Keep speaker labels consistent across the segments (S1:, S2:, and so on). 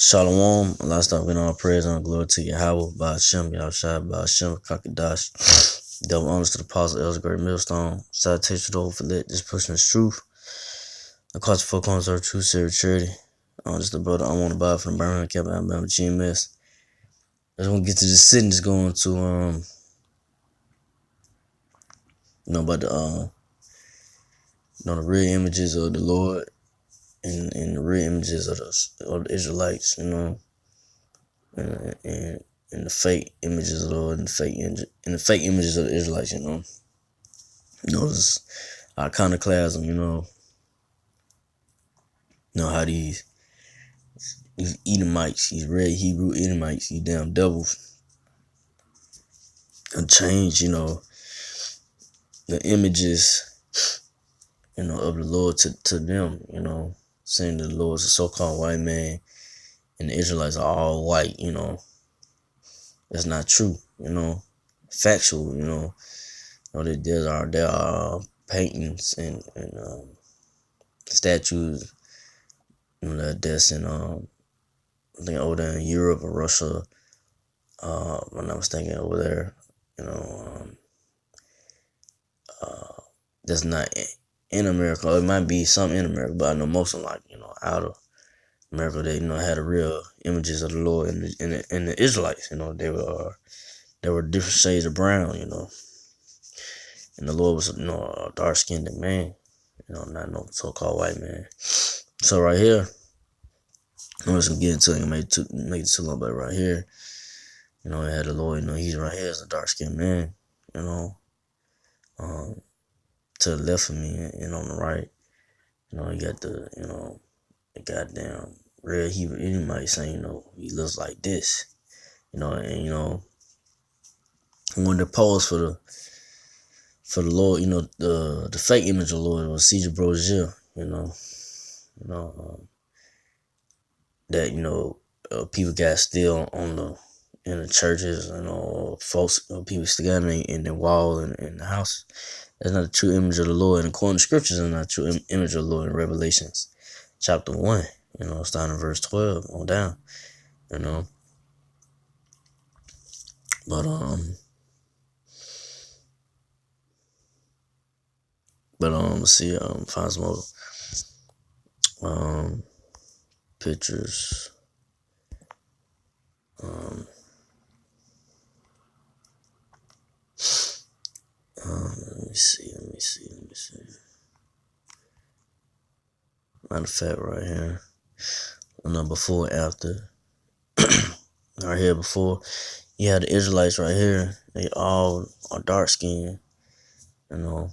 S1: Shalom, Allah stop in all praise and glory to Yahweh, Ba'ashem, Yahushua, Ba'ashem, Kakadash. Double honors to the apostle, Elder Great Millstone. Salutation to the whole lit, just pushing this truth. Across the four corners of true serious charity. Just the brother I want to buy from the Birmingham Camp, Alabama, GMS. I just want to get to this sitting, just going to, about the, the real images of the Lord and the real images of the Israelites, and the fake images of the Lord and the fake images of the Israelites, this iconoclasm, how these Edomites, these red Hebrew Edomites, these damn devils, and change, the images, of the Lord to them, saying the Lord's a so-called white man and the Israelites are all white, That's not true, factual, there are paintings and statues, that's in I think over there in Europe or Russia, if I'm not mistaken, over there, that's not in America. It might be some in America, but I know most of them, out of America, they, had the real images of the Lord and the Israelites, they were different shades of brown, and the Lord was, a dark-skinned man, not no so-called white man. So right here, I'm just gonna get into it and make it too long, but right here, it had the Lord, he's right here as a dark-skinned man, to the left of me and on the right, you got the goddamn real Hebrew Edomite saying, he looks like this, and when they pose for the Lord, the fake image of the Lord was Caesar Borgia, that people got still in the churches, folks, people standing in the wall and in the house. That's not a true image of the Lord, and according to scriptures, it's not a true image of the Lord in Revelations chapter 1, starting in verse 12 on down, but let's see, find some more pictures. Let me see. Matter of fact, right here, before and after. Right here, before, you had the Israelites right here. They all are dark skinned, right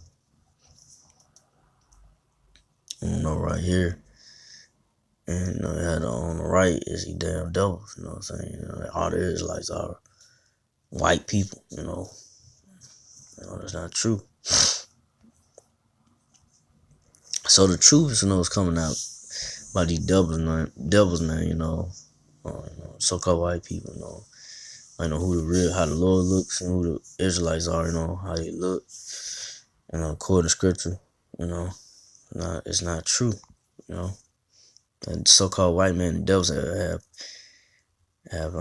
S1: here. And they had on the right is the damn devils, what I'm saying? All the Israelites are white people, that's not true. So the truth is, coming out by these devils now, so-called white people, how the Lord looks and who the Israelites are, how they look, according to scripture, it's not true, And so-called white man and devils have have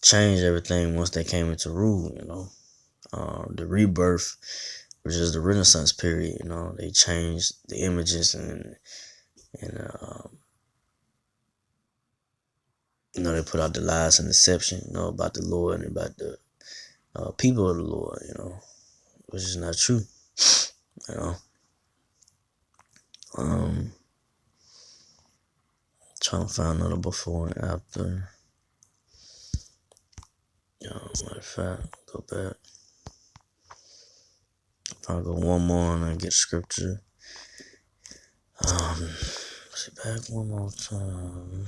S1: changed everything once they came into rule, the rebirth, which is the Renaissance period, they changed the images and they put out the lies and deception, about the Lord and about the people of the Lord, which is not true, Trying to find another before and after. Matter of fact, go back. I'll go one more and then get scripture. See back one more time.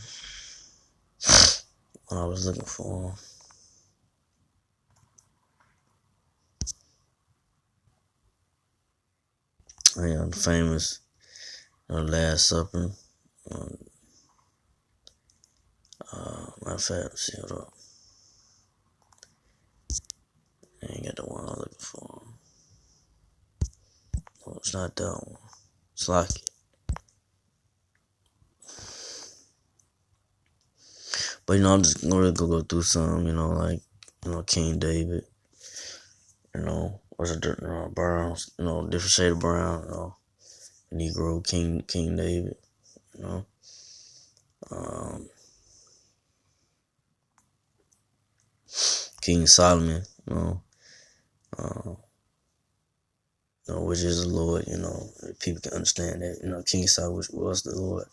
S1: What I was looking for. The famous Last Supper. Matter of fact, let's see, hold up. I ain't got the one I'm looking for. No, it's not that one. It's like it. But I'm just gonna go through some, like King David, what's it, Browns, different shade of brown, Negro King David, you know, um, King Solomon, uh, which is the Lord, people can understand that, King Solomon was the Lord,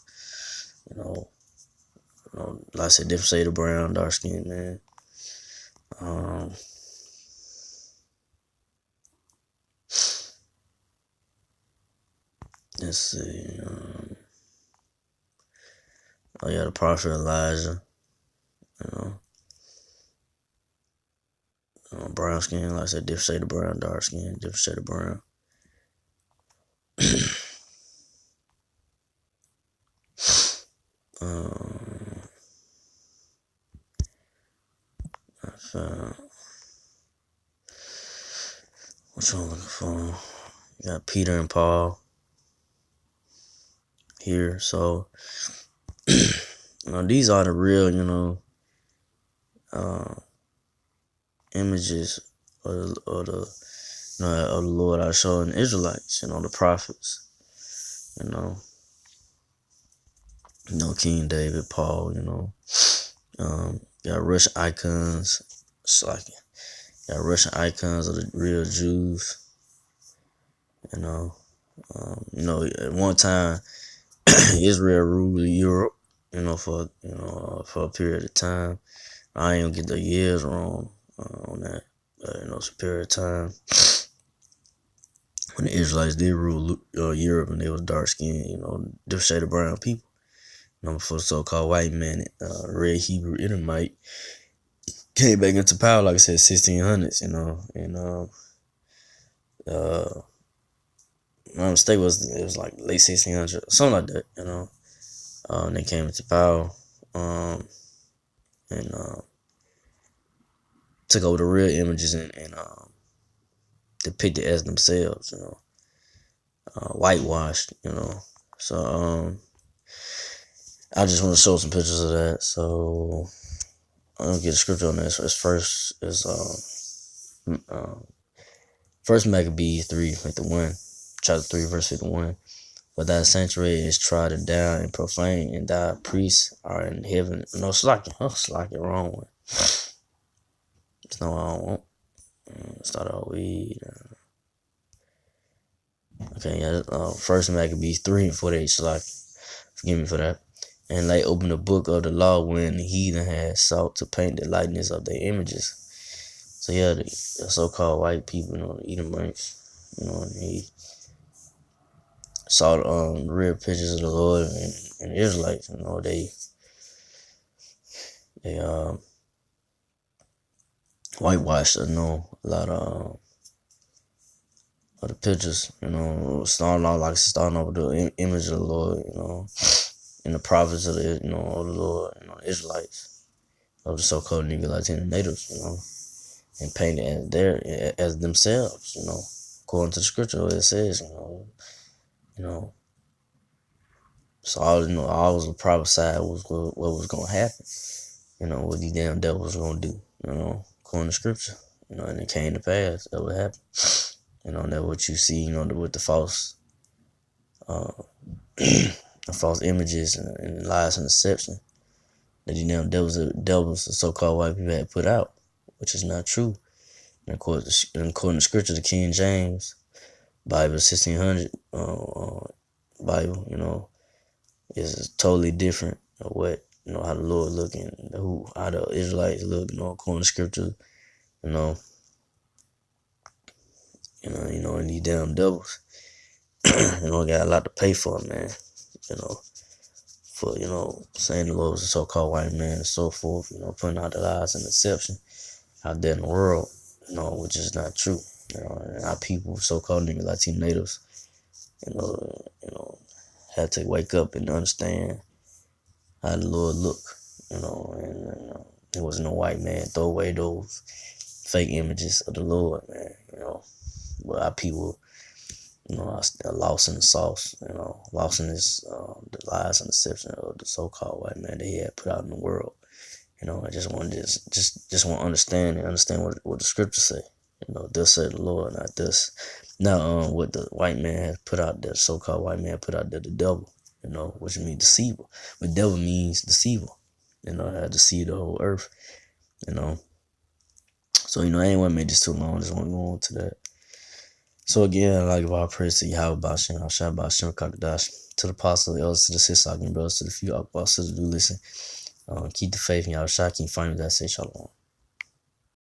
S1: you know, like I said, different shade of brown, dark skin, man. Um, let's see, oh yeah, the prophet Elijah, you know, brown skin, like I said, different shade of brown, dark skin, different shade of brown. um, I found, what you looking for? You got Peter and Paul here, so these are the real, uh, images of the Lord I showed the Israelites, the prophets, you know, King David, Paul, got Russian icons, got Russian icons of the real Jews, at one time Israel ruled Europe, for a period of time. I ain't gonna get the years wrong on that, but it's a period of time when the Israelites did rule Europe and they was dark skinned, different shade of brown people. Before the so-called white man, red Hebrew Edomite came back into power, like I said, 1600s, and my mistake was it was like late 1600s, something like that, and they came into power, and took over the real images and depicted as themselves, whitewashed, So I just want to show some pictures of that. So I'm gonna get a scripture on this. So First Maccabees 3:51, chapter 3, verse 51. But thy sanctuary is trodden down and profane, and thy priests are in heaven. No, slacking, wrong one. It's not what I don't want. Start out weed. Okay, yeah. First Maccabees 3:48. Forgive me for that. And they opened the book of the law when the heathen had sought to paint the likeness of their images. So yeah, the so-called white people, the Edomites, and he saw the real pictures of the Lord and the Israelites. They whitewashed. A lot of the pictures. Starting off with the image of the Lord. And the prophets of of the Lord. Israelites of the so-called Negro Latino natives. And painted as themselves. According to the scripture, what it says. So all was prophesied was what was gonna happen. What these damn devils was gonna do. According to scripture. And it came to pass. That would happen. That what you see. With the false, the false images and lies and deception that these damn devils, the so-called white people had put out, which is not true. And according to scripture, the King James Bible, 1600 Bible, is totally different of what how the Lord look and how the Israelites look. According to scripture, and these damn devils, got a lot to pay for, man. For saying the Lord was a so-called white man and so forth. Putting out the lies and deception out there in the world. Which is not true. And our people, so-called Latino natives, had to wake up and understand how the Lord look, and there was no white man throw away those fake images of the Lord, man, but our people, are still lost in the sauce, lost in this, the lies and deception of the so-called white man that he had put out in the world, I just want to just want to understand what the scriptures say. Thus said the Lord, not this. Now, what the white man has put out there, so-called white man put out there, the devil, which means deceiver. But devil means deceiver. Had deceived the whole earth. So I ain't want to make this too long. I just want to go on to that. So again, like if I pray to Yahweh Bashem, Hashem Bashem Kakadash, to the apostles, the elders, to the sisters, brothers, to the few apostles who do listen. Keep the faith in Yahweh Shai, keep finding that say shalom.